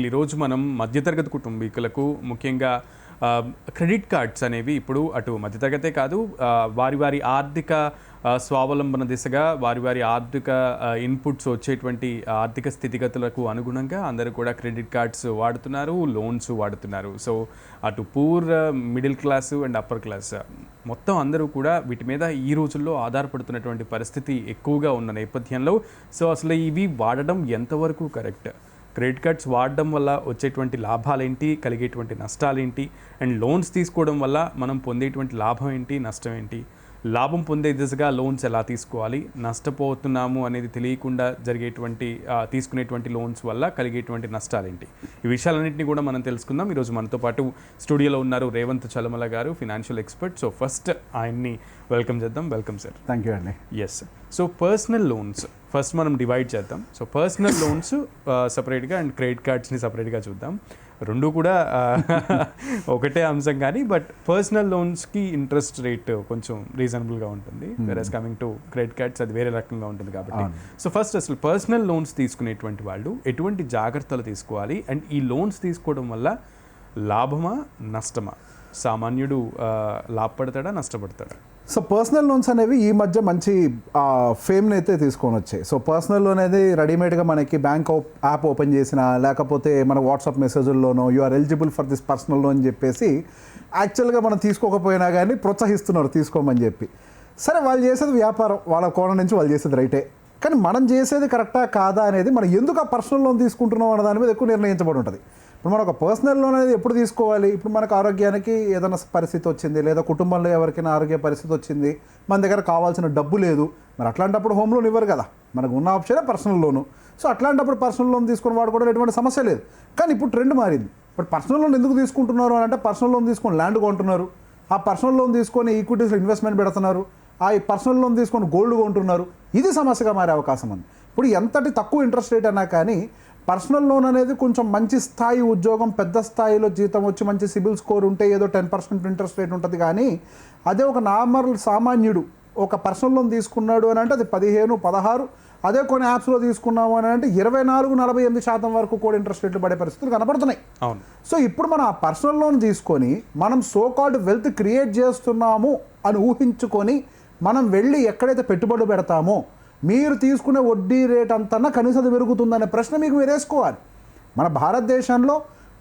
Exactly ఈరోజు మనం మధ్యతరగతి కుటుంబీకులకు ముఖ్యంగా క్రెడిట్ కార్డ్స్ అనేవి ఇప్పుడు అటు మధ్యతరగతే కాదు వారి వారి ఆర్థిక స్వావలంబన దిశగా వారి వారి ఆర్థిక ఇన్పుట్స్ వచ్చేటువంటి ఆర్థిక స్థితిగతులకు అనుగుణంగా అందరూ కూడా క్రెడిట్ కార్డ్స్ వాడుతున్నారు, లోన్స్ వాడుతున్నారు. సో అటు poor, middle class and upper class మొత్తం అందరూ కూడా వీటి మీద ఈ రోజుల్లో ఆధారపడుతున్నటువంటి పరిస్థితి ఎక్కువగా ఉన్న నేపథ్యంలో సో అసలు ఇవి వాడడం ఎంతవరకు కరెక్ట్, క్రెడిట్ కార్డ్స్ వాడడం వల్ల వచ్చేటువంటి లాభాలేంటి, కలిగేటువంటి నష్టాలేంటి, అండ్ లోన్స్ తీసుకోవడం వల్ల మనం పొందేటువంటి లాభం ఏంటి, నష్టం ఏంటి, లాభం పొందే దిశగా లోన్స్ ఎలా తీసుకోవాలి, నష్టపోతున్నాము అనేది తెలియకుండా జరిగేటువంటి తీసుకునేటువంటి లోన్స్ వల్ల కలిగేటువంటి నష్టాలేంటి, ఈ విషయాలన్నింటినీ కూడా మనం తెలుసుకుందాం. ఈరోజు మనతో పాటు స్టూడియోలో ఉన్నారు రేవంత్ చలమల గారు, ఫినాన్షియల్ ఎక్స్పర్ట్. సో ఫస్ట్ ఆయన్ని వెల్కమ్ చేద్దాం. Welcome sir. థ్యాంక్ యూ అండి. Yes, so personal loans first మనం డివైడ్ చేద్దాం. సో పర్సనల్ లోన్స్ సపరేట్గా అండ్ క్రెడిట్ కార్డ్స్ని సపరేట్గా చూద్దాం. రెండు కూడా ఒకటే అంశం కానీ బట్ పర్సనల్ లోన్స్కి ఇంట్రెస్ట్ రేట్ కొంచెం రీజనబుల్గా ఉంటుంది, whereas coming to credit cards అది వేరే రకంగా ఉంటుంది కాబట్టి. సో ఫస్ట్ అసలు పర్సనల్ లోన్స్ తీసుకునేటువంటి వాళ్ళు ఎటువంటి జాగ్రత్తలు తీసుకోవాలి, అండ్ ఈ లోన్స్ తీసుకోవడం వల్ల లాభమా నష్టమా, సామాన్యుడు లాభపడతాడా నష్టపడతాడా? సో పర్సనల్ లోన్స్ అనేవి ఈ మధ్య మంచి ఫేమ్ని అయితే తీసుకొని వచ్చాయి. సో పర్సనల్ లోన్ అనేది రెడీమేడ్గా మనకి బ్యాంక్ యాప్ ఓపెన్ చేసినా లేకపోతే మన వాట్సాప్ మెసేజ్ల్లోనో you are eligible for this personal loan అని చెప్పేసి యాక్చువల్గా మనం తీసుకోకపోయినా కానీ ప్రోత్సహిస్తున్నారు తీసుకోమని చెప్పి. సరే, వాళ్ళు చేసేది వ్యాపారం, వాళ్ళ కోణం నుంచి వాళ్ళు చేసేది రైటే, కానీ మనం చేసేది కరెక్టా కాదా అనేది మనం ఎందుకు ఆ పర్సనల్ లోన్ తీసుకుంటున్నాం అన్న దాని మీద ఎక్కువ నిర్ణయించబడి ఉంటుంది. ఇప్పుడు మనం ఒక పర్సనల్ లోన్ అనేది ఎప్పుడు తీసుకోవాలి? ఇప్పుడు మనకు ఆరోగ్యానికి ఏదైనా పరిస్థితి వచ్చింది, లేదా కుటుంబంలో ఎవరికైనా ఆరోగ్య పరిస్థితి వచ్చింది, మన దగ్గర కావాల్సిన డబ్బు లేదు, మరి అట్లాంటప్పుడు హోమ్ లోన్ ఇవ్వరు కదా, మనకు ఉన్న ఆప్షనే పర్సనల్ లోను. సో అట్లాంటప్పుడు పర్సనల్ లోన్ తీసుకుని వాడుకోవడం ఎటువంటి సమస్య లేదు. కానీ ఇప్పుడు ట్రెండ్ మారింది. ఇప్పుడు పర్సనల్ లోన్ ఎందుకు తీసుకుంటున్నారు అని అంటే, పర్సనల్ లోన్ తీసుకొని ల్యాండ్ కొంటున్నారు, ఆ పర్సనల్ లోన్ తీసుకొని ఈక్విటీస్లో ఇన్వెస్ట్మెంట్ పెడుతున్నారు, ఆ పర్సనల్ లోన్ తీసుకొని గోల్డ్ కొంటున్నారు. ఇది సమస్యగా మారే అవకాశం ఉంది. ఇప్పుడు ఎంతటి తక్కువ ఇంట్రెస్ట్ రేట్ అన్నా కానీ పర్సనల్ లోన్ అనేది కొంచెం మంచి స్థాయి ఉద్యోగం, పెద్ద స్థాయిలో జీతం వచ్చి మంచి సిబిల్ స్కోర్ ఉంటే ఏదో 10% ఇంట్రెస్ట్ రేట్ ఉంటుంది. కానీ అదే ఒక నార్మల్ సామాన్యుడు ఒక పర్సనల్ లోన్ తీసుకున్నాడు అని అంటే అది 15, 16, అదే కొన్ని యాప్స్లో తీసుకున్నాము అని అంటే 24, 48% వరకు కూడా ఇంట్రెస్ట్ రేట్లు పడే పరిస్థితులు కనపడుతున్నాయి. సో ఇప్పుడు మనం ఆ పర్సనల్ లోన్ తీసుకొని మనం సోకాల్డ్ వెల్త్ క్రియేట్ చేస్తున్నాము అని ఊహించుకొని మనం వెళ్ళి ఎక్కడైతే పెట్టుబడి పెడతామో మీరు తీసుకునే వడ్డీ రేట్ అంతన్నా కనీసం అది పెరుగుతుందనే ప్రశ్న మీకు మీరు వేసుకోవాలి. మన భారతదేశంలో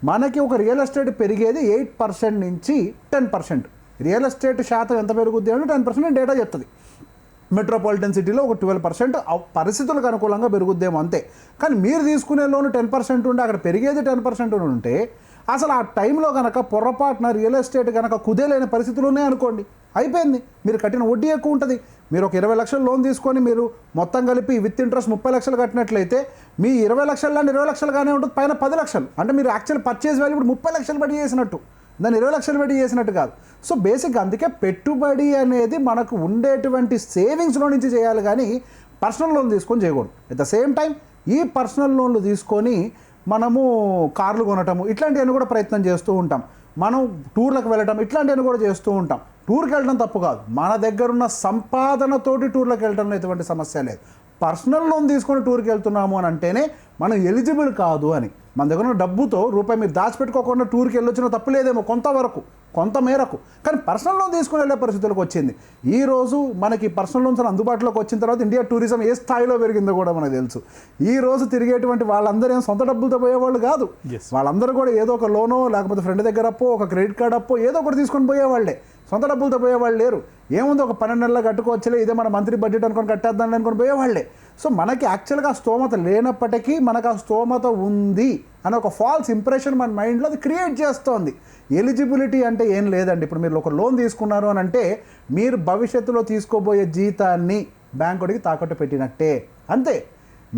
మనకి ఒక రియల్ ఎస్టేట్ పెరిగేది 8% నుంచి 10%. రియల్ ఎస్టేట్ శాతం ఎంత పెరుగుద్ది అంటే 10% డేటా చెప్తుంది. మెట్రోపాలిటన్ సిటీలో ఒక 12% పరిస్థితులకు అనుకూలంగా పెరుగుద్దేమో అంతే. కానీ మీరు తీసుకునే లోన్ 10% ఉంటే అక్కడ పెరిగేది 10% ఉంటే అసలు ఆ టైంలో కనుక పొరపాటున రియల్ ఎస్టేట్ కనుక కుదేలేని పరిస్థితులు ఉన్నాయనుకోండి, అయిపోయింది. మీరు కట్టిన వడ్డీ ఎక్కువ ఉంటుంది. మీరు ఒక 20 లక్షలు లోన్ తీసుకొని మీరు మొత్తం కలిపి విత్ ఇంట్రెస్ట్ 30 లక్షలు కట్టినట్లయితే మీ 20 లక్షలు లాంటి 20 లక్షలుగానే ఉంటుంది, పైన 10 లక్షలు. అంటే మీరు యాక్చువల్ పర్చేజ్ వాల్యూ ఇప్పుడు 30 లక్షలు పెట్టి చేసినట్టు, దాన్ని 20 లక్షలు పెట్టి చేసినట్టు కాదు. సో బేసిక్గా అందుకే పెట్టుబడి అనేది మనకు ఉండేటువంటి సేవింగ్స్లో నుంచి చేయాలి, కానీ పర్సనల్ లోన్ తీసుకొని చేయకూడదు. అట్ ద సేమ్ టైం ఈ పర్సనల్ లోన్లు తీసుకొని మనము కార్లు కొనటము ఇట్లాంటివన్నీ కూడా ప్రయత్నం చేస్తూ ఉంటాం. మనం టూర్లకు వెళ్ళటం ఇట్లాంటివన్నీ కూడా చేస్తూ ఉంటాం. టూర్కి వెళ్ళడం తప్పు కాదు, మన దగ్గర ఉన్న సంపాదనతోటి టూర్లకు వెళ్ళడంలో ఎటువంటి సమస్య లేదు. పర్సనల్ లోన్ తీసుకొని టూర్కి వెళ్తున్నాము అని అంటేనే మనం ఎలిజిబుల్ కాదు అని. మన దగ్గర ఉన్న డబ్బుతో రూపాయి మీరు దాచిపెట్టుకోకుండా టూర్కి వెళ్ళొచ్చినా తప్పు లేదేమో కొంతవరకు, కొంత మేరకు. కానీ పర్సనల్ లోన్ తీసుకుని వెళ్ళే పరిస్థితులకు వచ్చింది. ఈరోజు మనకి పర్సనల్ లోన్స్ అందుబాటులోకి వచ్చిన తర్వాత ఇండియా టూరిజం ఏ స్థాయిలో పెరిగిందో కూడా మనకు తెలుసు. ఈ రోజు తిరిగేటువంటి వాళ్ళందరూ ఏం సొంత డబ్బులతో పోయేవాళ్ళు కాదు. వాళ్ళందరూ కూడా ఏదో ఒక లోనో లేకపోతే ఫ్రెండ్ దగ్గర అప్పో, ఒక క్రెడిట్ కార్డ్ అప్పో ఏదో ఒకటి తీసుకొని పోయేవాళ్ళే, సొంత డబ్బులతో పోయేవాళ్ళు లేరు. ఏముంది, ఒక 12 నెలలు కట్టుకోవచ్చులే, ఇదే మన మంత్లీ బడ్జెట్ అనుకొని కట్టేద్దాం అనుకొని పోయేవాళ్ళే. సో మనకి యాక్చువల్గా ఆ స్తోమత లేనప్పటికీ మనకు ఆ స్తోమత ఉంది అని ఒక ఫాల్స్ ఇంప్రెషన్ మన మైండ్లో అది క్రియేట్ చేస్తోంది. ఎలిజిబిలిటీ అంటే ఏం లేదండి. ఇప్పుడు మీరు ఒక లోన్ తీసుకున్నారు అని అంటే మీరు భవిష్యత్తులో తీసుకోబోయే జీతాన్ని బ్యాంకుడికి తాకట్టు పెట్టినట్టే, అంతే.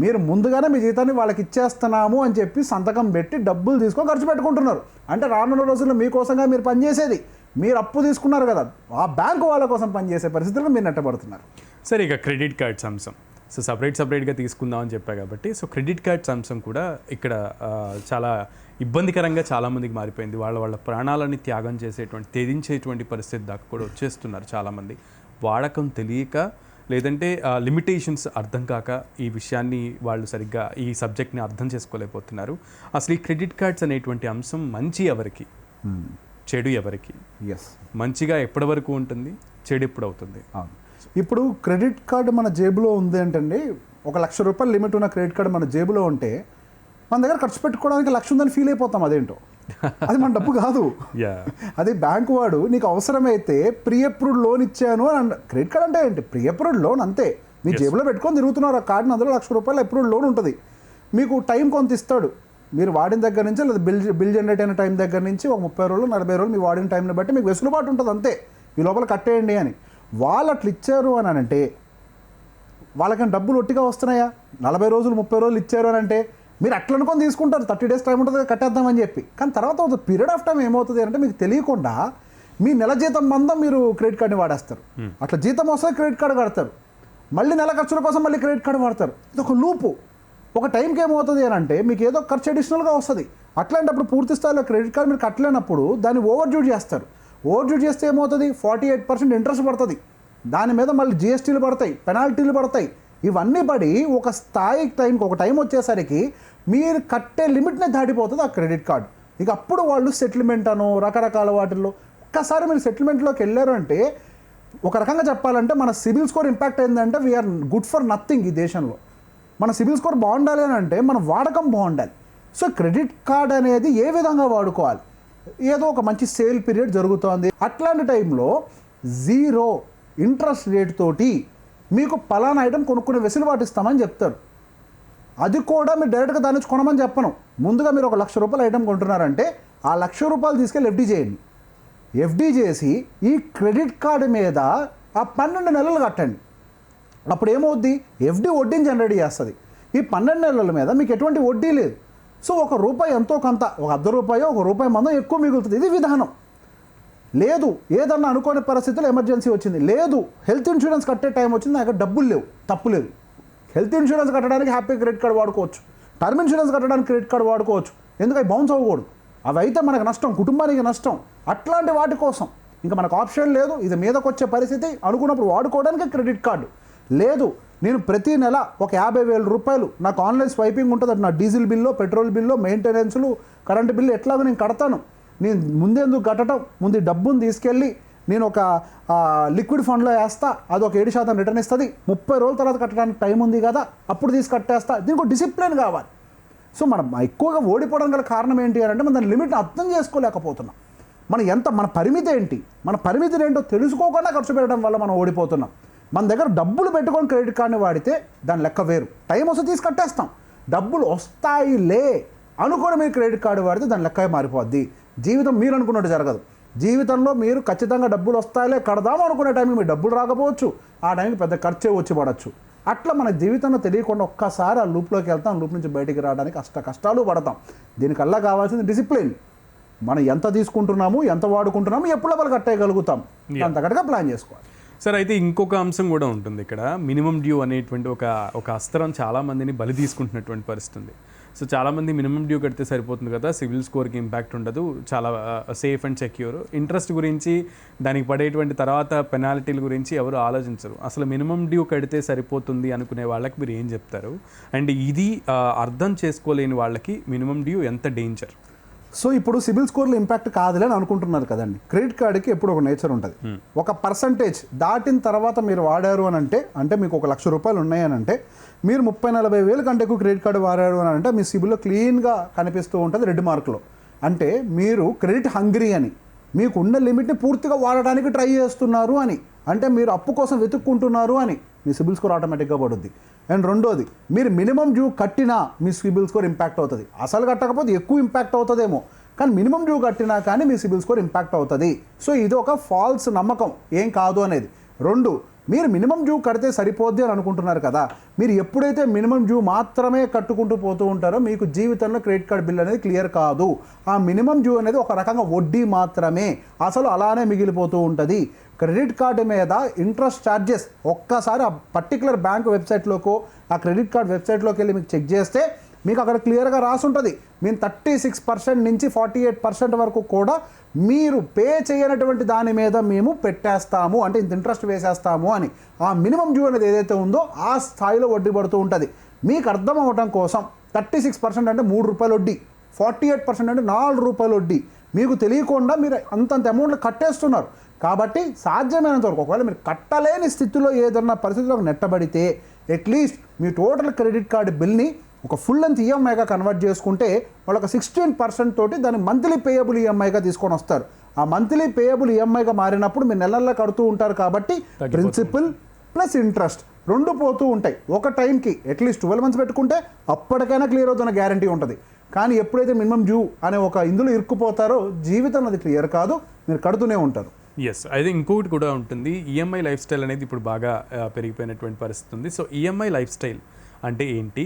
మీరు ముందుగానే మీ జీతాన్ని వాళ్ళకి ఇచ్చేస్తున్నాము అని చెప్పి సంతకం పెట్టి డబ్బులు తీసుకొని ఖర్చు పెట్టుకుంటున్నారు. అంటే రానున్న రోజుల్లో మీకోసంగా మీరు పనిచేసేది, మీరు అప్పు తీసుకున్నారు కదా, ఆ బ్యాంకు వాళ్ళ కోసం పనిచేసే పరిస్థితుల్లో మీరు నెట్టబడుతున్నారు. సరే, ఇక క్రెడిట్ కార్డ్స్ అంశం సో సపరేట్గా తీసుకుందామని చెప్పా కాబట్టి, సో క్రెడిట్ కార్డ్స్ అంశం కూడా ఇక్కడ చాలా ఇబ్బందికరంగా చాలామందికి మారిపోయింది. వాళ్ళ ప్రాణాలని త్యాగం చేసేటువంటి, త్యజించేటువంటి పరిస్థితి దాకా కూడా వచ్చేస్తున్నారు చాలామంది. వాడకం తెలియక లేదంటే లిమిటేషన్స్ అర్థం కాక ఈ విషయాన్ని వాళ్ళు సరిగ్గా ఈ సబ్జెక్ట్ని అర్థం చేసుకోలేకపోతున్నారు. అసలు ఈ క్రెడిట్ కార్డ్స్ అనేటువంటి అంశం మంచి ఎవరికి, చెడు ఎవరికి, మంచిగా ఎప్పటి వరకు ఉంటుంది, చెడు ఎప్పుడు అవుతుంది? ఇప్పుడు క్రెడిట్ కార్డు మన జేబులో ఉంది అంటే, ₹1,00,000 లిమిట్ ఉన్న క్రెడిట్ కార్డు మన జేబులో ఉంటే మన దగ్గర ఖర్చు పెట్టుకోవడానికి 1,00,000 ఉందని ఫీల్ అయిపోతాం. అదేంటో, అది మన డబ్బు కాదు. అది బ్యాంకు వాడు నీకు అవసరమైతే ప్రీ అప్రూవ్డ్ లోన్ ఇచ్చాను అని. క్రెడిట్ కార్డ్ అంటే ఏంటి? ప్రీ అప్రూవ్డ్ లోన్ అంతే. మీ జేబులో పెట్టుకొని తిరుగుతున్నారు ఆ కార్డుని, అందులో ₹1,00,000 అప్రూవ్డ్ లోన్ ఉంటుంది. మీకు టైం కొంత ఇస్తాడు, మీరు వాడిన దగ్గర నుంచి, లేదా బిల్ జనరేట్ అయిన టైం దగ్గర నుంచి ఒక 30 రోజులు 40 రోజులు మీ వాడిన టైంని బట్టి మీకు వెసులుబాటు ఉంటుంది అంతే. ఈ లోపల కట్టేయండి అని. వాళ్ళు అట్లా ఇచ్చారు అని అంటే వాళ్ళకని డబ్బులు ఒట్టిగా వస్తున్నాయా? 40 రోజులు 30 రోజులు ఇచ్చారు అని అంటే మీరు అట్లా అనుకొని తీసుకుంటారు, 30 days టైం ఉంటుంది కట్టేద్దామని చెప్పి. కానీ తర్వాత ఒక పీరియడ్ ఆఫ్ టైం ఏమవుతుంది అంటే మీకు తెలియకుండా మీ నెల జీతం మందం మీరు క్రెడిట్ కార్డ్ని వాడేస్తారు. అట్లా జీతం వస్తే క్రెడిట్ కార్డు కడతారు, మళ్ళీ నెల ఖర్చుల కోసం మళ్ళీ క్రెడిట్ కార్డు వాడతారు. ఇది ఒక లూపు. ఒక టైంకి ఏమవుతుంది అని అంటే మీకు ఏదో ఖర్చు అడిషనల్గా వస్తుంది. అట్లాంటప్పుడు పూర్తి స్థాయిలో క్రెడిట్ కార్డు మీరు కట్టలేనప్పుడు దాన్ని ఓవర్ డ్యూ చేస్తారు. ఓవర్ డ్యూ చేస్తే ఏమవుతుంది? 48% ఇంట్రెస్ట్ పడుతుంది. దాని మీద మళ్ళీ జిఎస్టీలు పడతాయి, పెనాల్టీలు పడతాయి. ఇవన్నీ పడి ఒక స్థాయి టైంకి, ఒక టైం వచ్చేసరికి మీరు కట్టే లిమిట్నే దాటిపోతుంది ఆ క్రెడిట్ కార్డు. ఇక అప్పుడు వాళ్ళు సెటిల్మెంట్ అనో రకరకాల వాటిల్లో, ఒక్కసారి మీరు సెటిల్మెంట్లోకి వెళ్ళారు అంటే ఒక రకంగా చెప్పాలంటే మన సిబిల్ స్కోర్ ఇంపాక్ట్ అయిందంటే వీఆర్ గుడ్ ఫర్ నథింగ్. ఈ దేశంలో మన సిబిల్ స్కోర్ బాగుండాలి అని అంటే మన వాడకం బాగుండాలి. సో క్రెడిట్ కార్డ్ అనేది ఏ విధంగా వాడుకోవాలి? ఏదో ఒక మంచి సేల్ పీరియడ్ జరుగుతోంది, అట్లాంటి టైంలో 0 ఇంట్రెస్ట్ రేట్ తోటి మీకు పలానా ఐటమ్ కొనుక్కునే వెసులుబాటు ఇస్తామని చెప్తారు. అది కూడా మీరు డైరెక్ట్గా దాని నుంచి కొనమని చెప్పను. ముందుగా మీరు ఒక ₹1,00,000 ఐటమ్ కొంటున్నారంటే ఆ ₹1,00,000 తీసుకెళ్ళి ఎఫ్డీ చేయండి. ఎఫ్డీ చేసి ఈ క్రెడిట్ కార్డు మీద ఆ 12 నెలలు కట్టండి. అప్పుడు ఏమవుద్ది? ఎఫ్డీ వడ్డీని జనరేట్ చేస్తుంది. ఈ 12 నెలల మీద మీకు ఎటువంటి వడ్డీ లేదు. సో ₹1 ఎంతో కొంత, ఒక ₹1 ఒక రూపాయి మందం ఎక్కువ మిగులుతుంది. ఇది విధానం. లేదు ఏదన్నా అనుకోని పరిస్థితుల్లో ఎమర్జెన్సీ వచ్చింది, లేదు హెల్త్ ఇన్సూరెన్స్ కట్టే టైం వచ్చింది, నాకు డబ్బులు లేవు, తప్పు లేదు. హెల్త్ ఇన్సూరెన్స్ కట్టడానికి హ్యాపీ క్రెడిట్ కార్డు వాడుకోవచ్చు, టర్మ్ ఇన్సూరెన్స్ కట్టడానికి క్రెడిట్ కార్డు వాడుకోవచ్చు. ఎందుకు అవి బౌన్స్ అవ్వకూడదు? అవి అయితే మనకు నష్టం, కుటుంబానికి నష్టం. అట్లాంటి వాటి కోసం ఇంకా మనకు ఆప్షన్ లేదు, ఇది మీదకి వచ్చే పరిస్థితి అనుకున్నప్పుడు వాడుకోవడానికి క్రెడిట్ కార్డు. లేదు నేను ప్రతి నెల ఒక ₹50,000 నాకు ఆన్లైన్ స్వైపింగ్ ఉంటుంది, అది నా డీజిల్ బిల్లో, పెట్రోల్ బిల్లో, మెయింటెనెన్స్లు, కరెంటు బిల్లు ఎట్లాగో నేను కడతాను. నేను ముందెందుకు కట్టడం? ముందు డబ్బును తీసుకెళ్ళి నేను ఒక లిక్విడ్ ఫండ్లో వేస్తా, అది ఒక 7% రిటర్న్ ఇస్తుంది. 30 రోజుల తర్వాత కట్టడానికి టైం ఉంది కదా, అప్పుడు తీసి కట్టేస్తా. దీనికి ఒక డిసిప్లిన్ కావాలి. సో మనం ఎక్కువగా ఓడిపోవడం గల కారణం ఏంటి అని అంటే మనం దాని లిమిట్ని అర్థం చేసుకోలేకపోతున్నాం. మన పరిమితి ఏంటి, మన పరిమితిని ఏంటో తెలుసుకోకుండా ఖర్చు పెట్టడం వల్ల మనం ఓడిపోతున్నాం. మన దగ్గర డబ్బులు పెట్టుకొని క్రెడిట్ కార్డుని వాడితే దాని లెక్క వేరు. టైం వస్తే తీసి కట్టేస్తాం. డబ్బులు వస్తాయిలే అనుకొని మీరు క్రెడిట్ కార్డు వాడితే దాని లెక్క మారిపోద్ది. జీవితం మీరు అనుకున్నట్టు జరగదు. జీవితంలో మీరు ఖచ్చితంగా డబ్బులు వస్తాయిలే కడదాము అనుకునే టైంకి మీరు డబ్బులు రాకపోవచ్చు, ఆ టైంకి పెద్ద ఖర్చే వచ్చి పడవచ్చు. అట్లా మన జీవితంలో తెలియకుండా ఒక్కసారి ఆ లూప్లోకి వెళ్తాం, లూప్ నుంచి బయటికి రావడానికి కష్టాలు పడతాం. దీనికల్లా కావాల్సింది డిసిప్లిన్. మనం ఎంత తీసుకుంటున్నాము, ఎంత వాడుకుంటున్నాము, ఎప్పుడు లోపల కట్టేయగలుగుతాం, అంతకట్టుగా ప్లాన్ చేసుకోవాలి. సార్, అయితే ఇంకొక అంశం కూడా ఉంటుంది ఇక్కడ. మినిమం డ్యూ అనేటువంటి ఒక అస్త్రం చాలామందిని బలి తీసుకుంటున్నటువంటి పరిస్థితి ఉంది. సో చాలామంది మినిమం డ్యూ కడితే సరిపోతుంది కదా, సివిల్ స్కోర్కి ఇంపాక్ట్ ఉండదు, చాలా సేఫ్ అండ్ సెక్యూర్, ఇంట్రెస్ట్ గురించి దానికి పడేటువంటి తర్వాత పెనాల్టీల గురించి ఎవరు ఆలోచించరు. అసలు మినిమం డ్యూ కడితే సరిపోతుంది అనుకునే వాళ్ళకి మీరు ఏం చెప్తారు? అండ్ ఇది అర్థం చేసుకోలేని వాళ్ళకి మినిమం డ్యూ ఎంత డేంజర్? సో ఇప్పుడు సిబిల్ స్కోర్లో ఇంపాక్ట్ కాదులే అని అనుకుంటున్నారు కదండి. క్రెడిట్ కార్డుకి ఎప్పుడు ఒక నేచర్ ఉంటుంది. ఒక పర్సంటేజ్ దాటిన తర్వాత మీరు వాడారు అని అంటే మీకు ఒక ₹1,00,000 ఉన్నాయని అంటే మీరు 30-40 వేలు కంటే ఎక్కువ క్రెడిట్ కార్డు వాడారు అని అంటే మీ సిబిల్లో క్లీన్గా కనిపిస్తూ ఉంటుంది రెడ్ మార్కులో. అంటే మీరు క్రెడిట్ హంగ్రీ అని, మీకు ఉన్న లిమిట్ని పూర్తిగా వాడడానికి ట్రై చేస్తున్నారు అని, అంటే మీరు అప్పు కోసం వెతుక్కుంటున్నారు అని మీ సిబిల్ స్కోర్ ఆటోమేటిక్గా పడుద్ది. అండ్ రెండోది, మీరు మినిమం డ్యూ కట్టినా మీ సిబిల్ స్కోర్ ఇంపాక్ట్ అవుతుంది. అసలు కట్టకపోతే ఎక్కువ ఇంపాక్ట్ అవుతుందేమో, కానీ మినిమం డ్యూ కట్టినా కానీ మీ సిబిల్ స్కోర్ ఇంపాక్ట్ అవుతుంది. సో ఇది ఒక ఫాల్స్ నమ్మకం, ఏం కాదు అనేది. 2, మీరు మినిమం డ్యూ కడితే సరిపోద్ది అని అనుకుంటున్నారు కదా, మీరు ఎప్పుడైతే మినిమం డ్యూ మాత్రమే కట్టుకుంటూ పోతూ ఉంటారో మీకు జీవితంలో క్రెడిట్ కార్డ్ బిల్ అనేది క్లియర్ కాదు. ఆ మినిమం డ్యూ అనేది ఒక రకంగా వడ్డీ మాత్రమే, అసలు అలానే మిగిలిపోతూ ఉంటుంది. క్రెడిట్ కార్డు మీద ఇంట్రెస్ట్ ఛార్జెస్ ఒక్కసారి ఆ పర్టికులర్ బ్యాంక్ వెబ్సైట్లోకో ఆ క్రెడిట్ కార్డ్ వెబ్సైట్లోకి వెళ్ళి మీకు చెక్ చేస్తే మీకు అక్కడ క్లియర్గా రాసి ఉంటుంది. మేము 36% నుంచి 48% వరకు కూడా మీరు పే చేయనటువంటి దాని మీద మేము పెట్టేస్తాము, అంటే ఇంత ఇంట్రెస్ట్ వేసేస్తాము అని. ఆ మినిమం డ్యూ అనేది ఏదైతే ఉందో ఆ స్థాయిలో వడ్డీ పడుతూ ఉంటుంది. మీకు అర్థం అవ్వడం కోసం 36% అంటే ₹3 వడ్డీ, 48% అంటే ₹4 వడ్డీ. మీకు తెలియకుండా మీరు అంతంత అమౌంట్లు కట్టేస్తున్నారు. కాబట్టి సాధ్యమైనంత వరకు ఒకవేళ మీరు కట్టలేని స్థితిలో ఏదన్నా పరిస్థితిలోకి నెట్టబడితే అట్లీస్ట్ మీ టోటల్ క్రెడిట్ కార్డు బిల్ని ఒక ఫుల్ లెంత్ ఈఎంఐగా కన్వర్ట్ చేసుకుంటే వాళ్ళు ఒక 16% తోటి దాన్ని మంత్లీ పేయబుల్ ఈఎంఐగా తీసుకొని వస్తారు. ఆ మంత్లీ పేయబుల్ ఈఎంఐగా మారినప్పుడు మీరు నెలల్లో కడుతూ ఉంటారు కాబట్టి ప్రిన్సిపల్ ప్లస్ ఇంట్రెస్ట్ రెండు పోతూ ఉంటాయి. ఒక టైంకి అట్లీస్ట్ 12 months పెట్టుకుంటే అప్పటికైనా క్లియర్ అవుతున్న గ్యారంటీ ఉంటుంది. కానీ ఎప్పుడైతే మినిమం డ్యూ అనే ఒక ఇందులో ఇరుక్కుపోతారో జీవితంలో అది క్లియర్ కాదు, మీరు కడుతూనే ఉంటారు. ఎస్, అయితే ఇంకొకటి కూడా ఉంటుంది. ఈఎంఐ లైఫ్ స్టైల్ అనేది ఇప్పుడు బాగా పెరిగిపోయినటువంటి పరిస్థితి ఉంది. సో ఈఎంఐ లైఫ్ స్టైల్ అంటే ఏంటి?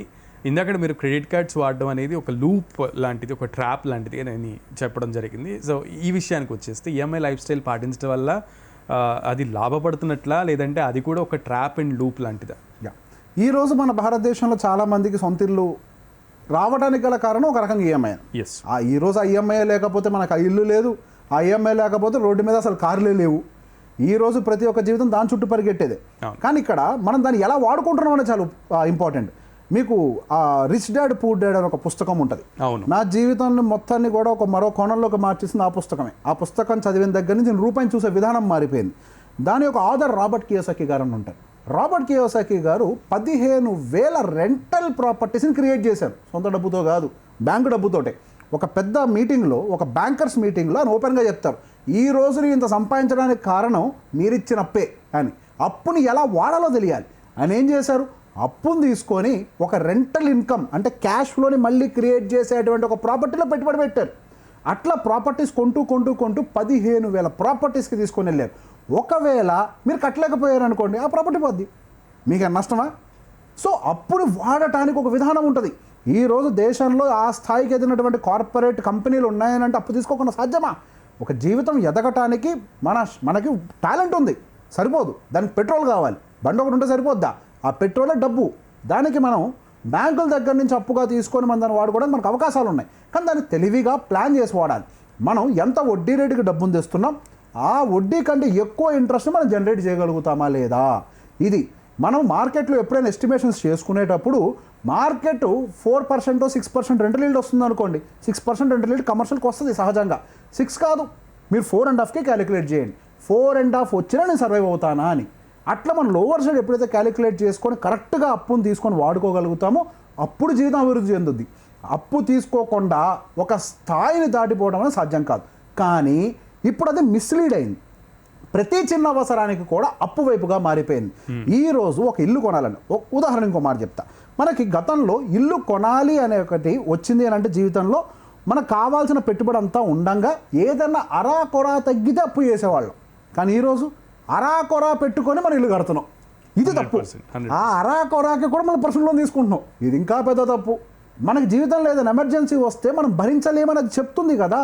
ఇందాక మీరు క్రెడిట్ కార్డ్స్ వాడడం అనేది ఒక లూప్ లాంటిది, ఒక ట్రాప్ లాంటిది అని చెప్పడం జరిగింది. సో ఈ విషయానికి వచ్చేస్తే ఈఎంఐ లైఫ్ స్టైల్ పాటించడం వల్ల అది లాభపడుతున్నట్లా, లేదంటే అది కూడా ఒక ట్రాప్ అండ్ లూప్ లాంటిదా? ఈరోజు మన భారతదేశంలో చాలామందికి సొంత ఇల్లు రావడానికి గల కారణం ఒక రకంగా ఈఎంఐ. ఎస్, ఈరోజు ఆ ఈఎంఐ లేకపోతే మనకు ఆ ఇల్లు లేదు, ఆ ఈఎంఐ లేకపోతే రోడ్డు మీద అసలు కార్లే లేవు. ఈరోజు ప్రతి ఒక్క జీవితం దాని చుట్టూ పరిగెట్టేదే. కానీ ఇక్కడ మనం దాన్ని ఎలా వాడుకుంటున్నాం అనేది చాలా ఇంపార్టెంట్. మీకు రిచ్ డాడ్ పూర్ డాడ్ అని ఒక పుస్తకం ఉంటుంది. నా జీవితాన్ని మొత్తాన్ని కూడా ఒక మరో కోణంలోకి మార్చేసింది ఆ పుస్తకమే. ఆ పుస్తకం చదివిన దగ్గర నుంచి నేను రూపాయిని చూసే విధానం మారిపోయింది. దాని యొక్క ఆథర్ రాబర్ట్ కియోసాకి గారు అని ఉంటారు. రాబర్ట్ కియోసాకి గారు 15,000 రెంటల్ ప్రాపర్టీస్ని క్రియేట్ చేశారు. సొంత డబ్బుతో కాదు, బ్యాంకు డబ్బుతోటే. ఒక పెద్ద మీటింగ్లో, ఒక బ్యాంకర్స్ మీటింగ్లో ఆయన ఓపెన్గా చెప్తారు, ఈ రోజు ఇంత సంపాదించడానికి కారణం మీరిచ్చిన అప్పే అని. అప్పుని ఎలా వాడాలో తెలియాలి. ఆయన ఏం చేశారు, అప్పును తీసుకొని ఒక రెంటల్ ఇన్కమ్ అంటే క్యాష్ ఫ్లోని మళ్ళీ క్రియేట్ చేసేటువంటి ఒక ప్రాపర్టీలో పెట్టుబడి పెట్టారు. అట్లా ప్రాపర్టీస్ కొంటూ 15,000 ప్రాపర్టీస్కి తీసుకొని వెళ్ళారు. ఒకవేళ మీరు కట్టలేకపోయారు అనుకోండి, ఆ ప్రాపర్టీ పోద్ది, మీకు నష్టమా? సో అప్పుడు వాడటానికి ఒక విధానం ఉంటుంది. ఈరోజు దేశంలో ఆ స్థాయికి ఎదిగినటువంటి కార్పొరేట్ కంపెనీలు ఉన్నాయనంటే అప్పు తీసుకోకుండా సాధ్యమా? ఒక జీవితం ఎదగటానికి మనకి టాలెంట్ ఉంది, సరిపోదు. దానికి పెట్రోల్ కావాలి. బండి ఒకటి ఉంటే సరిపోద్దా? ఆ పెట్రోలే డబ్బు. దానికి మనం బ్యాంకుల దగ్గర నుంచి అప్పుగా తీసుకొని మనం దాన్ని వాడుకోవడానికి మనకు అవకాశాలు ఉన్నాయి. కానీ దాన్ని తెలివిగా ప్లాన్ చేసి వాడాలి. మనం ఎంత వడ్డీ రేటుకి డబ్బును తెస్తున్నాం, ఆ వడ్డీ కంటే ఎక్కువ ఇంట్రెస్ట్ మనం జనరేట్ చేయగలుగుతామా లేదా? ఇది మనం మార్కెట్లో ఎప్పుడైనా ఎస్టిమేషన్స్ చేసుకునేటప్పుడు మార్కెట్ 4% 6% రెంటల్ ఈల్డ్ వస్తుంది అనుకోండి. 6% రెంటల్ ఈల్డ్ కమర్షియల్కి వస్తుంది సహజంగా. 6 కాదు, మీరు 4.5కే క్యాలిక్యులేట్ చేయండి. 4.5 వచ్చినా నేను సర్వైవ్ అవుతానా అని. అట్లా మనం లోవర్ సైడ్ ఎప్పుడైతే క్యాలిక్యులేట్ చేసుకొని కరెక్ట్గా అప్పును తీసుకొని వాడుకోగలుగుతామో అప్పుడు జీవితం అభివృద్ధి చెందుద్ది. అప్పు తీసుకోకుండా ఒక స్థాయిని దాటిపోవడం అనేది సాధ్యం కాదు. కానీ ఇప్పుడు అది మిస్లీడ్ అయింది. ప్రతి చిన్న అవసరానికి కూడా అప్పు వైపుగా మారిపోయింది. ఈరోజు ఒక ఇల్లు కొనాలని, ఉదాహరణ ఇంకో మాట చెప్తా. మనకి గతంలో ఇల్లు కొనాలి అనే ఒకటి వచ్చింది అని అంటే జీవితంలో మనకు కావాల్సిన పెట్టుబడి అంతా ఉండంగా ఏదన్నా అరాకొరా తగ్గితే అప్పు చేసేవాళ్ళం. కానీ ఈరోజు అరాకొరా పెట్టుకొని మనం ఇల్లు కడుతున్నాం. ఇది తప్పు. ఆ అరాకొరాకి కూడా మనం పర్సనల్ లోన్ తీసుకుంటున్నాం. ఇది ఇంకా పెద్ద తప్పు. మనకి జీవితంలో ఏదైనా ఎమర్జెన్సీ వస్తే మనం భరించలేమని అది చెప్తుంది కదా.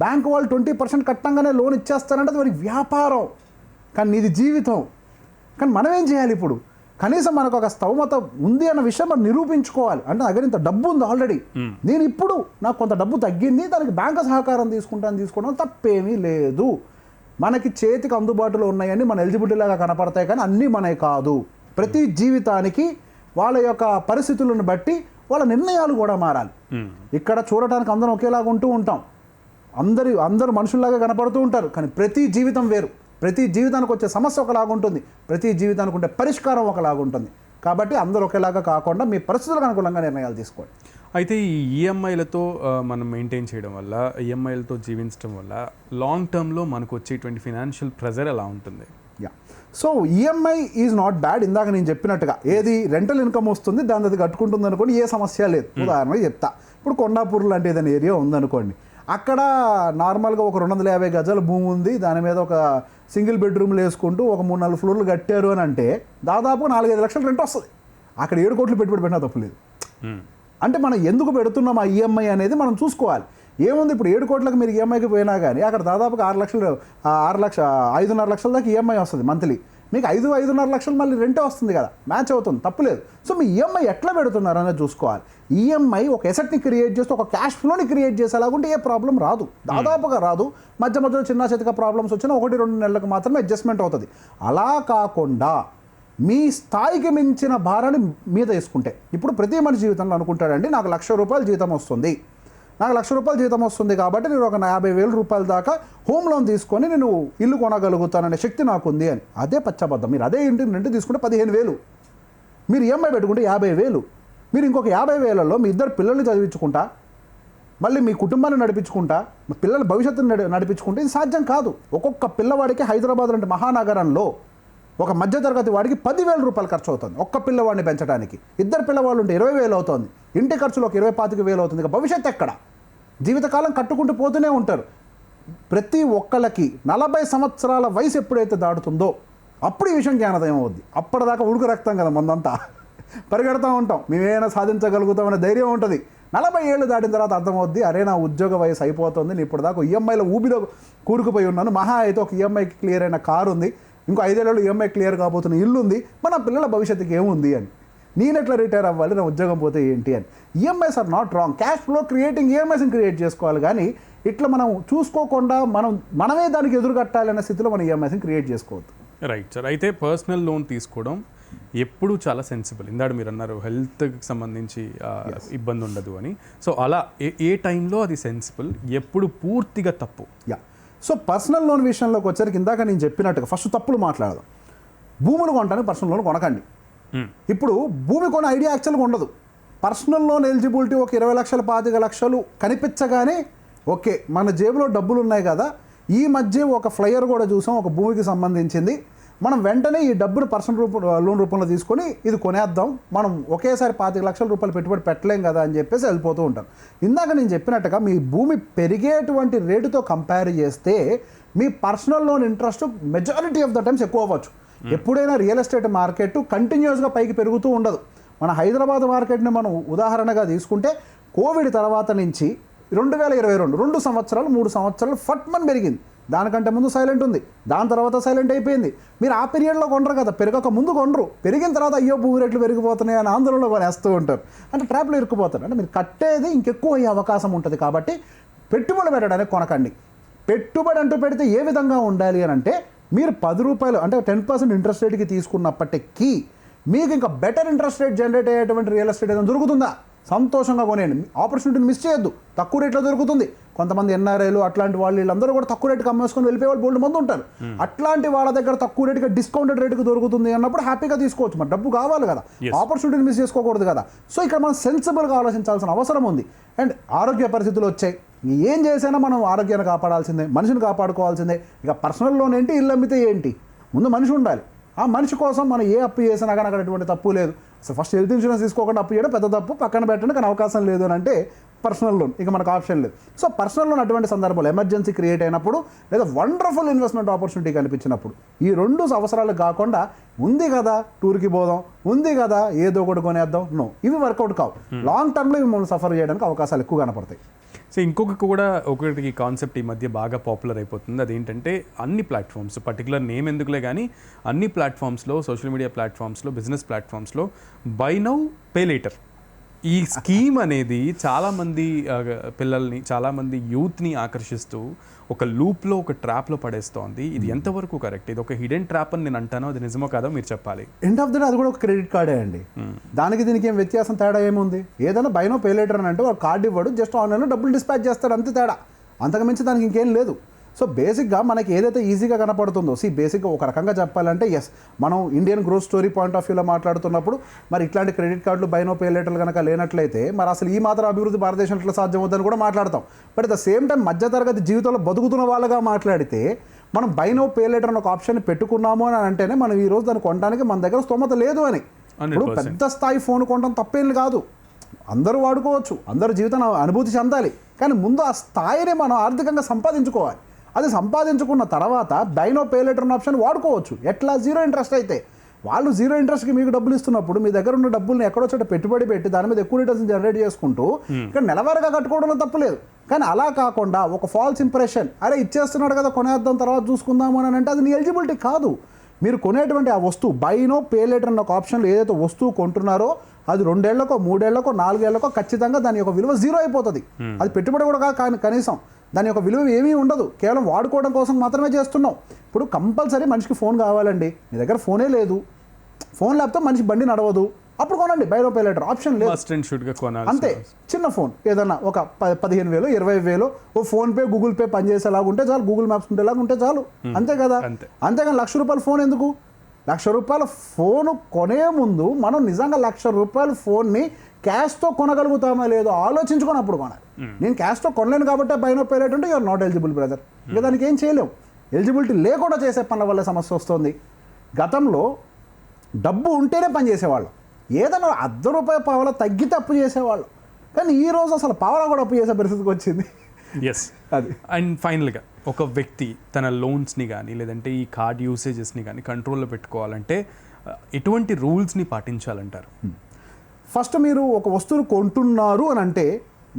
బ్యాంకు వాళ్ళు 20% కట్టంగానే లోన్ ఇచ్చేస్తారంటే అది వారికి వ్యాపారం, కానీ ఇది జీవితం. కానీ మనం ఏం చేయాలి? ఇప్పుడు కనీసం మనకు ఒక స్తోమత ఉంది అన్న విషయం మనం నిరూపించుకోవాలి. అంటే దగ్గర ఇంత డబ్బు ఉంది ఆల్రెడీ, నేను ఇప్పుడు నాకు కొంత డబ్బు తగ్గింది, దానికి బ్యాంకు సహకారం తీసుకోవడం తప్పేమీ లేదు. మనకి చేతికి అందుబాటులో ఉన్నాయని మన ఎలిజిబిలిటీ లాగా కనపడతాయి, కానీ అన్నీ మనవి కాదు. ప్రతి జీవితానికి వాళ్ళ యొక్క పరిస్థితులను బట్టి వాళ్ళ నిర్ణయాలు కూడా మారాలి. ఇక్కడ చూడటానికి అందరం ఒకేలాగా ఉంటూ ఉంటాం, అందరూ మనుషుల్లాగా కనపడుతూ ఉంటారు, కానీ ప్రతి జీవితం వేరు. ప్రతి జీవితానికి వచ్చే సమస్య ఒకలాగా ఉంటుంది, ప్రతి జీవితానికి ఉండే పరిష్కారం ఒకలాగా ఉంటుంది. కాబట్టి అందరూ ఒకేలాగా కాకుండా మీ పరిస్థితులకు అనుకూలంగా నిర్ణయాలు తీసుకోండి. అయితే ఈ ఈఎంఐలతో మనం మెయింటైన్ చేయడం వల్ల, ఈఎంఐలతో జీవించడం వల్ల లాంగ్ టర్మ్లో మనకు వచ్చేటువంటి ఫినాన్షియల్ ప్రెజర్ ఎలా ఉంటుంది? So EMI is not bad. ఇందాక నేను చెప్పినట్టుగా ఏది రెంటల్ ఇన్కమ్ వస్తుంది, దాని అది కట్టుకుంటుంది అనుకోండి, ఏ సమస్య లేదు. ఉదాహరణగా చెప్తా, ఇప్పుడు కొండాపూర్ లాంటి ఏదైనా ఏరియా ఉందనుకోండి, అక్కడ నార్మల్గా ఒక 250 గజాల భూమి ఉంది, దాని మీద ఒక సింగిల్ బెడ్రూమ్లు వేసుకుంటూ ఒక 3-4 ఫ్లోర్లు కట్టారు అని అంటే దాదాపు 4-5 లక్షలు రెంట్ వస్తుంది. అక్కడ 7 కోట్లు పెట్టుబడి పెట్టినా తప్పులేదు. అంటే మనం ఎందుకు పెడుతున్నాం ఆ ఈఎంఐ అనేది మనం చూసుకోవాలి. ఏముంది, ఇప్పుడు 7 కోట్లకు మీరు ఈఎంఐకి పోయినా కానీ అక్కడ దాదాపుగా 5.5 లక్షల దాకా ఈఎంఐ వస్తుంది మంత్లీ. మీకు 5-5.5 లక్షలు మళ్ళీ రెంటే వస్తుంది కదా, మ్యాచ్ అవుతుంది, తప్పులేదు. సో మీ ఈఎంఐ ఎట్లా పెడుతున్నారు అనేది చూసుకోవాలి. ఈఎంఐ ఒక ఎసెట్ని క్రియేట్ చేస్తే ఒక క్యాష్ ఫ్లోని క్రియేట్ చేసేలాగుంటే ఏ ప్రాబ్లం రాదు, దాదాపుగా రాదు. మధ్యలో చిన్న చితక ప్రాబ్లమ్స్ వచ్చినా 1-2 నెలలకు మాత్రమే అడ్జస్ట్మెంట్ అవుతుంది. అలా కాకుండా మీ స్థాయికి మించిన భారాన్ని మీద వేసుకుంటే, ఇప్పుడు ప్రతి మనిషి జీవితంలో అనుకుంటాడండి నాకు ₹1,00,000 జీతం వస్తుంది, నాకు ₹1,00,000 జీతం వస్తుంది కాబట్టి నేను ఒక 50,000 రూపాయల దాకా హోమ్ లోన్ తీసుకొని నేను ఇల్లు కొనగలుగుతాననే శక్తి నాకు ఉంది అని. అదే పచ్చబద్ధం. మీరు అదే ఇంటిని రెంట్ తీసుకుంటే 15,000, మీరు ఈఎంఐ పెట్టుకుంటే 50,000, మీరు ఇంకొక 50,000లో మీ ఇద్దరు పిల్లల్ని చదివించుకుంటా, మళ్ళీ మీ కుటుంబాన్ని నడిపించుకుంటా, మీ పిల్లల భవిష్యత్తును నడిపించుకుంటే ఇది సాధ్యం కాదు. ఒక్కొక్క పిల్లవాడికి హైదరాబాద్ లాంటి మహానగరంలో ఒక మధ్యతరగతి వాడికి 10,000 రూపాయలు ఖర్చు అవుతుంది ఒక్క పిల్లవాడిని పెంచడానికి. ఇద్దరు పిల్లవాళ్ళు ఉంటే 20,000 అవుతుంది, ఇంటి ఖర్చులు ఒక 20-25,000 అవుతుంది. ఇక భవిష్యత్తు ఎక్కడ? జీవితకాలం కట్టుకుంటూ పోతూనే ఉంటారు. ప్రతి ఒక్కళ్ళకి 40 సంవత్సరాల వయసు ఎప్పుడైతే దాటుతుందో అప్పుడు ఈ విషయం జ్ఞానోదయం అవుద్ది. అప్పటిదాకా ఉడుకు రక్తం కదా మందంతా, పరిగెడతా ఉంటాం, మేమేమైనా సాధించగలుగుతామనే ధైర్యం ఉంటుంది. 40 ఏళ్ళు దాటిన తర్వాత అర్థమవుద్ది, అరే నా ఉద్యోగ వయసు అయిపోతుంది, నేను ఇప్పుడు దాకా ఈఎంఐలో ఊబిలో కూరుకుపోయి ఉన్నాను, మహా అయితే ఒక ఈఎంఐకి క్లియర్ అయిన కారు ఉంది, ఇంకో 5 ఏళ్ళలో ఈఎంఐ క్లియర్ కాబోతున్న ఇల్లు ఉంది, మన పిల్లల భవిష్యత్తుకి ఏముంది అని, నేను ఎట్లా రిటైర్ అవ్వాలి, నా ఉద్యోగం పోతే ఏంటి అని. EMIs are not wrong, cash flow creating ఈఎంఐస్ని క్రియేట్ చేసుకోవాలి. కానీ ఇట్లా మనం చూసుకోకుండా మనమే దానికి ఎదురుకట్టాలనే స్థితిలో మనం ఈఎంఐస్ని క్రియేట్ చేసుకోవద్దు. Right sir. అయితే పర్సనల్ లోన్ తీసుకోవడం ఎప్పుడు చాలా సెన్సిబుల్. ఇందాక మీరు అన్నారు హెల్త్కి సంబంధించి ఇబ్బంది ఉండదు అని. సో అలా ఏ టైంలో అది సెన్సిబుల్, ఎప్పుడు పూర్తిగా తప్పు? యా, సో పర్సనల్ లోన్ విషయంలోకి వచ్చరికి ఇందాక నేను చెప్పినట్టుగా ఫస్ట్ తప్పులు మాట్లాడదాం. భూములు కొనడానికి పర్సనల్ లోన్ కొనకండి. ఇప్పుడు భూమి కొనే ఐడియా యాక్చువల్గా ఉండదు. పర్సనల్ లోన్ ఎలిజిబిలిటీ ఒక 20 లక్షలు 25 లక్షలు కనిపించగానే ఓకే మన జేబులో డబ్బులు ఉన్నాయి కదా. ఈ మధ్య ఒక ఫ్లయర్ కూడా చూసాం ఒక భూమికి సంబంధించింది, మనం వెంటనే ఈ డబ్బును పర్సనల్ లోన్ రూపంలో తీసుకొని ఇది కొనేద్దాం, మనం ఒకేసారి 25 లక్షల రూపాయలు పెట్టుబడి పెట్టలేం కదా అని చెప్పేసి వెళ్ళిపోతూ ఉంటాం. ఇందాక నేను చెప్పినట్టుగా మీ భూమి పెరిగేటువంటి రేటుతో కంపేర్ చేస్తే మీ personal loan interest majority of the times ఎక్కువ అవ్వచ్చు. ఎప్పుడైనా రియల్ ఎస్టేట్ మార్కెట్ కంటిన్యూస్గా పైకి పెరుగుతూ ఉండదు. మన హైదరాబాద్ మార్కెట్ని మనం ఉదాహరణగా తీసుకుంటే కోవిడ్ తర్వాత నుంచి 2022 2 సంవత్సరాలు 3 సంవత్సరాలు ఫట్మన్ పెరిగింది. దానికంటే ముందు సైలెంట్ ఉంది, దాని తర్వాత సైలెంట్ అయిపోయింది. మీరు ఆ పీరియడ్లో కొనరు కదా, పెరగక ముందు కొనరు, పెరిగిన తర్వాత అయ్యో భూమి రేట్లు పెరిగిపోతున్నాయి అని ఆందోళనలో కొనేస్తూ ఉంటారు. అంటే ట్రాప్లో ఇరుక్కుపోతారు. అంటే మీరు కట్టేది ఇంకెక్కువ అయ్యే అవకాశం ఉంటుంది. కాబట్టి పెట్టుబడి పెట్టడానికి కొనకండి. పెట్టుబడి అంటూ పెడితే ఏ విధంగా ఉండాలి అని అంటే మీరు ₹10 అంటే 10% ఇంట్రెస్ట్ రేట్కి తీసుకున్నప్పటికీ మీకు ఇంకా బెటర్ ఇంట్రెస్ట్ రేట్ జనరేట్ అయ్యేటువంటి రియల్ ఎస్టేట్ ఏదైనా దొరుకుతుందా, సంతోషంగా కొనేయండి. ఆపర్చునిటీని మిస్ చేయొద్దు, తక్కువ రేట్లో దొరుకుతుంది. కొంతమంది ఎన్ఆర్ఐలు అట్లాంటి వీళ్ళందరూ కూడా తక్కువ రేటుకి అమ్మేసుకొని వెళ్ళిపోయే వాళ్ళు బోల్డ్ మంది ఉంటారు. అట్లాంటి వాళ్ళ దగ్గర తక్కువ రేటుగా డిస్కౌంటెడ్ రేటుకి దొరుకుతుంది అన్నప్పుడు హ్యాపీగా తీసుకోవచ్చు. మరి డబ్బు కావాలి కదా, ఆపర్చునిటీని మిస్ చేసుకోకూడదు కదా. సో ఇక్కడ మనం సెన్సిబుల్గా ఆలోచించాల్సిన అవసరం ఉంది. అండ్ ఆరోగ్య పరిస్థితులు వచ్చాయి, ఏం చేసినా మనం ఆరోగ్యాన్ని కాపాడాల్సిందే, మనిషిని కాపాడుకోవాల్సిందే. ఇక పర్సనల్ లోన్ ఏంటి, ఇల్లు అమ్మితే ఏంటి, ముందు మనిషి ఉండాలి. ఆ మనిషి కోసం మనం ఏ అప్పు చేసినా కానీ అక్కడ ఎటువంటి తప్పు లేదు. అసలు ఫస్ట్ హెల్త్ ఇన్సూరెన్స్ తీసుకోకుండా అప్పు చేయడం పెద్ద తప్పు, పక్కన పెట్టండి, కానీ అవకాశం లేదు అని అంటే పర్సనల్ లోన్ ఇక మనకు ఆప్షన్ లేదు. సో పర్సనల్ లోన్ అటువంటి సందర్భంలో ఎమర్జెన్సీ క్రియేట్ అయినప్పుడు లేదా వండర్ఫుల్ ఇన్వెస్ట్మెంట్ ఆపర్చునిటీ కనిపించినప్పుడు ఈ 2 అవసరాలు కాకుండా ఉంది కదా టూర్కి పోదాం, ఉంది కదా ఏదో ఒకటి కొనేద్దాం, నో, ఇవి వర్కౌట్ కావు. లాంగ్ టర్మ్లో ఇవి మనం సఫర్ చేయడానికి అవకాశాలు ఎక్కువ కనపడతాయి. సో ఒకటి కాన్సెప్ట్ ఈ మధ్య బాగా పాపులర్ అయిపోతుంది. అదేంటంటే అన్ని ప్లాట్ఫామ్స్, పర్టికులర్ నేమ్ ఎందుకులే కానీ అన్ని ప్లాట్ఫామ్స్లో, సోషల్ మీడియా ప్లాట్ఫామ్స్లో, బిజినెస్ ప్లాట్ఫామ్స్లో బై నౌ పే లేటర్ ఈ స్కీమ్ అనేది చాలామంది పిల్లల్ని, చాలామంది యూత్ని ఆకర్షిస్తూ ఒక లూప్లో, ఒక ట్రాప్లో పడేస్తోంది. ఇది ఎంతవరకు కరెక్ట్? ఇది ఒక హిడెన్ ట్రాప్ అని నేను అంటాను, అది నిజమో కాదో మీరు చెప్పాలి. ఎండ్ ఆఫ్ ద డే అది కూడా ఒక క్రెడిట్ కార్డే అండి. దానికి దీనికి ఏం వ్యత్యాసం, తేడా ఏముంది? ఏదైనా బై నౌ పే లేటర్ అని అంటే ఒక కార్డు ఇవ్వడు, జస్ట్ ఆన్లైన్లో డబ్బులు డిస్పాచ్ చేస్తాడు, అంతే తేడా, అంతకుమించి దానికి ఇంకేం లేదు. సో బేసిక్గా మనకి ఏదైతే ఈజీగా కనపడుతుందో, బేసిక్గా ఒక రకంగా చెప్పాలంటే ఎస్, మనం Indian growth story point of వ్యూలో మాట్లాడుతున్నప్పుడు మరి ఇట్లాంటి క్రెడిట్ కార్డులు బై నో పే లేటర్లు కనుక లేనట్లయితే మరి అసలు ఈ మాత్రం అభివృద్ధి భారతదేశంలో ఎట్లా సాధ్యమవుతుందని కూడా మాట్లాడతాం. But at the same time మధ్యతరగతి జీవితంలో బతుకుతున్న వాళ్ళగా మాట్లాడితే మనం బై నో పే లేటర్ అని ఒక ఆప్షన్ పెట్టుకున్నాము అని అంటేనే మనం ఈ రోజు దాన్ని కొనడానికి మన దగ్గర స్తోమత లేదు అని. ఇప్పుడు పెద్ద స్థాయి ఫోన్ కొనడం తప్పేం కాదు, అందరూ వాడుకోవచ్చు, అందరూ జీవితం అనుభూతి చెందాలి. కానీ ముందు ఆ స్థాయిని మనం ఆర్థికంగా సంపాదించుకోవాలి. అది సంపాదించుకున్న తర్వాత buy now pay later option వాడుకోవచ్చు. ఎట్లా? 0 ఇంట్రెస్ట్ అయితే. వాళ్ళు 0 ఇంట్రెస్ట్కి మీకు డబ్బులు ఇస్తున్నప్పుడు మీ దగ్గర ఉన్న డబ్బుల్ని ఎక్కడో చోట పెట్టుబడి పెట్టి దాని మీద ఎక్కువ రిటర్న్స్ జనరేట్ చేసుకుంటూ ఇక్కడ నెలవారీగా కట్టుకోవడంలో తప్పులేదు. కానీ అలా కాకుండా ఒక ఫాల్స్ ఇంప్రెషన్, అరే ఇచ్చేస్తున్నాడు కదా కొనేద్దాం తర్వాత చూసుకుందాము అని అంటే అది నీ ఎలిజిబిలిటీ కాదు. మీరు కొనేటువంటి ఆ వస్తువు బైనో పే లేటర్ అన్న ఒక ఆప్షన్లో ఏదైతే వస్తువు కొంటున్నారో అది 2 ఏళ్లకో 3 ఏళ్లకో 4 ఏళ్లకో ఖచ్చితంగా దాని యొక్క విలువ జీరో అయిపోతుంది. అది పెట్టుబడి కూడా కాదు, కానీ కనీసం దాని యొక్క విలువ ఏమీ ఉండదు, కేవలం వాడుకోవడం కోసం మాత్రమే చేస్తున్నాం. ఇప్పుడు కంపల్సరీ మనిషికి ఫోన్ కావాలండి, మీ దగ్గర ఫోనే లేదు, ఫోన్ లేకపోతే మనిషి బండి నడవదు, అప్పుడు కొనండి buy now pay later option లేదు. అంతే, చిన్న ఫోన్ ఏదన్నా ఒక 15,000 20,000 ఓ ఫోన్పే గూగుల్ పే పనిచేసేలాగా ఉంటే చాలు, గూగుల్ మ్యాప్స్ ఉండేలాగా ఉంటే చాలు, అంతే కదా. అంతేగాని ₹1,00,000 ఫోన్ ఎందుకు? ₹1,00,000 ఫోన్ కొనే ముందు మనం నిజంగా ₹1,00,000 ఫోన్ని క్యాష్తో కొనగలుగుతామా లేదో ఆలోచించుకొని అప్పుడు కొనాలి. నేను క్యాష్తో కొనలేను కాబట్టి బై నో పే లేటర్ అంటే యూఆర్ నాట్ ఎలిజిబుల్ బ్రదర్. ఇంకా దానికి ఏం చేయలేవు, ఎలిజిబిలిటీ లేకుండా చేసే పనుల వల్ల సమస్య వస్తుంది. గతంలో డబ్బు ఉంటేనే పని చేసేవాళ్ళు, ఏదైనా ₹1 పావలా తగ్గితే అప్పు చేసేవాళ్ళు, కానీ ఈ రోజు అసలు పావలా కూడా అప్పు చేసే పరిస్థితికి వచ్చింది. ఎస్, అది. అండ్ ఫైనల్గా ఒక వ్యక్తి తన లోన్స్ని కానీ లేదంటే ఈ కార్డ్ యూసేజెస్ని కానీ కంట్రోల్లో పెట్టుకోవాలంటే ఎటువంటి రూల్స్ని పాటించాలంటారు? ఫస్ట్ మీరు ఒక వస్తువును కొంటున్నారు అని అంటే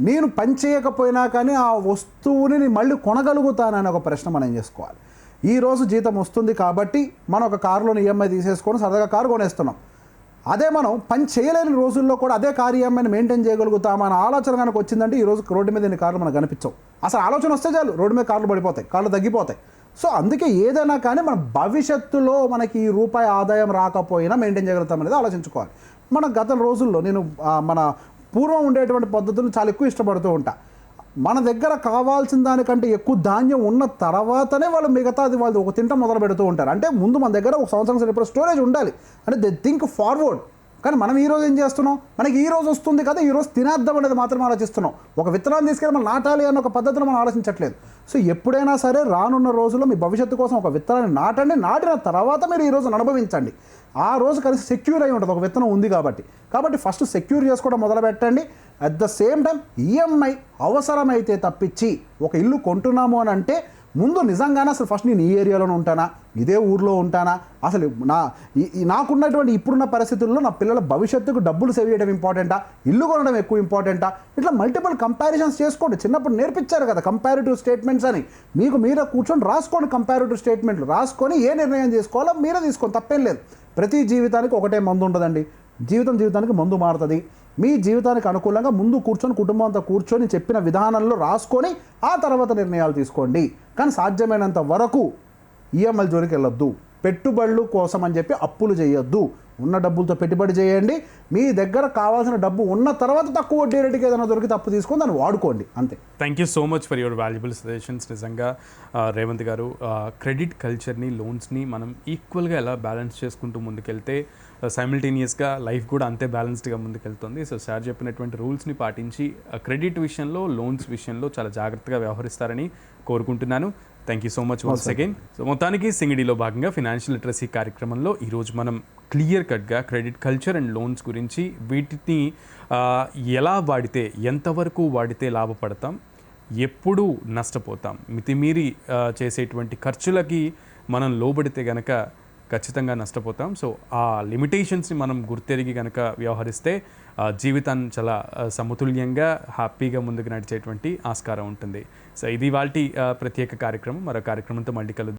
నేను పని చేయకపోయినా కానీ ఆ వస్తువుని నేను మళ్ళీ కొనగలుగుతానని ఒక ప్రశ్న మనం చేసుకోవాలి. ఈరోజు జీతం వస్తుంది కాబట్టి మనం ఒక కారులోని ఈఎంఐ తీసేసుకొని సరదాగా కారు కొనేస్తున్నాం. అదే మనం పని చేయలేని రోజుల్లో కూడా అదే కారు ఈఎంఐని మెయింటైన్ చేయగలుగుతామా అనే ఆలోచన కనుక వచ్చిందంటే ఈరోజు రోడ్డు మీద ఎన్ని కార్లు మనకు కనిపించవు. అసలు ఆలోచన వస్తే చాలు రోడ్డు మీద కార్లు పడిపోతాయి, కార్లు తగ్గిపోతాయి. సో అందుకే ఏదైనా కానీ మన భవిష్యత్తులో మనకి ఈ రూపాయి ఆదాయం రాకపోయినా మెయింటైన్ చేయగలుగుతాం అనేది ఆలోచించుకోవాలి. మన గత రోజుల్లో నేను మన పూర్వం ఉండేటువంటి పద్ధతులను చాలా ఎక్కువ ఇష్టపడుతూ ఉంటా. మన దగ్గర కావాల్సిన దానికంటే ఎక్కువ ధాన్యం ఉన్న తర్వాతనే వాళ్ళు మిగతాది వాళ్ళు ఒక తింటం మొదలు పెడుతూ ఉంటారు. అంటే ముందు మన దగ్గర ఒక సంవత్సరం సరిపడా స్టోరేజ్ ఉండాలి అంటే దే థింక్ ఫార్వర్డ్. కానీ మనం ఈరోజు ఏం చేస్తున్నాం, మనకి ఈ రోజు వస్తుంది కదా ఈరోజు తినేద్దాం అనేది మాత్రమే ఆలోచిస్తున్నాం. ఒక విత్తనాన్ని తీసుకెళ్ళి మనం నాటాలి అన్న ఒక పద్ధతిని మనం ఆలోచించట్లేదు. సో ఎప్పుడైనా సరే రానున్న రోజుల్లో మీ భవిష్యత్తు కోసం ఒక విత్తనాన్ని నాటండి, నాటిన తర్వాత మీరు ఈ రోజును అనుభవించండి. ఆ రోజు కలిసి సెక్యూర్ అయి ఉంటుంది, ఒక విత్తనం ఉంది కాబట్టి ఫస్ట్ సెక్యూర్ చేసుకోవడం మొదలు పెట్టండి. At the same time EMI అవసరమైతే తప్పించి ఒక ఇల్లు కొంటున్నాము అని అంటే ముందు నిజంగానే అసలు ఫస్ట్ నేను ఈ ఏరియాలోనే ఉంటానా, ఇదే ఊర్లో ఉంటానా, అసలు నాకున్నటువంటి ఇప్పుడున్న పరిస్థితుల్లో నా పిల్లల భవిష్యత్తుకు డబ్బులు సేవ్ చేయడం ఇంపార్టెంటా, ఇల్లు కొనడం ఎక్కువ ఇంపార్టెంటా, ఇట్లా మల్టిపుల్ కంపారిజన్స్ చేసుకోండి. చిన్నప్పుడు నేర్పించారు కదా కంపారిటివ్ స్టేట్మెంట్స్ అని, మీకు మీరే కూర్చొని రాసుకోండి, కంపారిటివ్ స్టేట్మెంట్లు రాసుకొని ఏ నిర్ణయం చేసుకోవాలో మీరే తీసుకోండి, తప్పేం లేదు. ప్రతి జీవితానికి ఒకటే మందు ఉండదండి, జీవితానికి మందు మారుతుంది. మీ జీవితానికి అనుకూలంగా ముందు కూర్చొని కుటుంబం అంతా కూర్చొని చెప్పిన విధానంలో రాసుకొని ఆ తర్వాత నిర్ణయాలు తీసుకోండి. కానీ సాధ్యమైనంత వరకు ఈఎంఐల జోలికి వెళ్ళొద్దు, పెట్టుబడులు కోసం అని చెప్పి అప్పులు చేయొద్దు. ఉన్న డబ్బులతో పెట్టుబడి చేయండి. మీ దగ్గర కావాల్సిన డబ్బు ఉన్న తర్వాత తక్కువ వడ్డీ రేటుకి ఏదైనా దొరికి తప్పు తీసుకొని దాన్ని వాడుకోండి, అంతే. Thank you so much for your valuable suggestions. నిజంగా రేవంత్ గారు క్రెడిట్ కల్చర్ని, లోన్స్ని మనం ఈక్వల్గా ఎలా బ్యాలెన్స్ చేసుకుంటూ ముందుకెళ్తే సైమిల్టేనియస్గా లైఫ్ కూడా అంతే బ్యాలెన్స్డ్గా ముందుకెళ్తుంది. సో సార్ చెప్పినటువంటి రూల్స్ని పాటించి క్రెడిట్ విషయంలో, లోన్స్ విషయంలో చాలా జాగ్రత్తగా వ్యవహరిస్తారని కోరుకుంటున్నాను. Thank you so much once again. So మొత్తానికి సింగిడిలో భాగంగా ఫినాన్షియల్ లిటరసీ కార్యక్రమంలో ఈరోజు మనం క్లియర్ కట్గా క్రెడిట్ కల్చర్ అండ్ లోన్స్ గురించి, వీటిని ఎలా వాడితే, ఎంతవరకు వాడితే లాభపడతాం, ఎప్పుడు నష్టపోతాం, మితిమీరి చేసేటువంటి ఖర్చులకి మనం లోబడితే గనక ఖచ్చితంగా నష్టపోతాం. సో ఆ లిమిటేషన్స్ని మనం గుర్తెరిగి కనుక వ్యవహరిస్తే జీవితాన్ని చాలా సమతుల్యంగా హ్యాపీగా ముందుకు నడిచేటువంటి ఆస్కారం ఉంటుంది. సో ఇది వాటి ప్రత్యేక కార్యక్రమం. మరో కార్యక్రమంతో మళ్ళీ కలుద్దాం.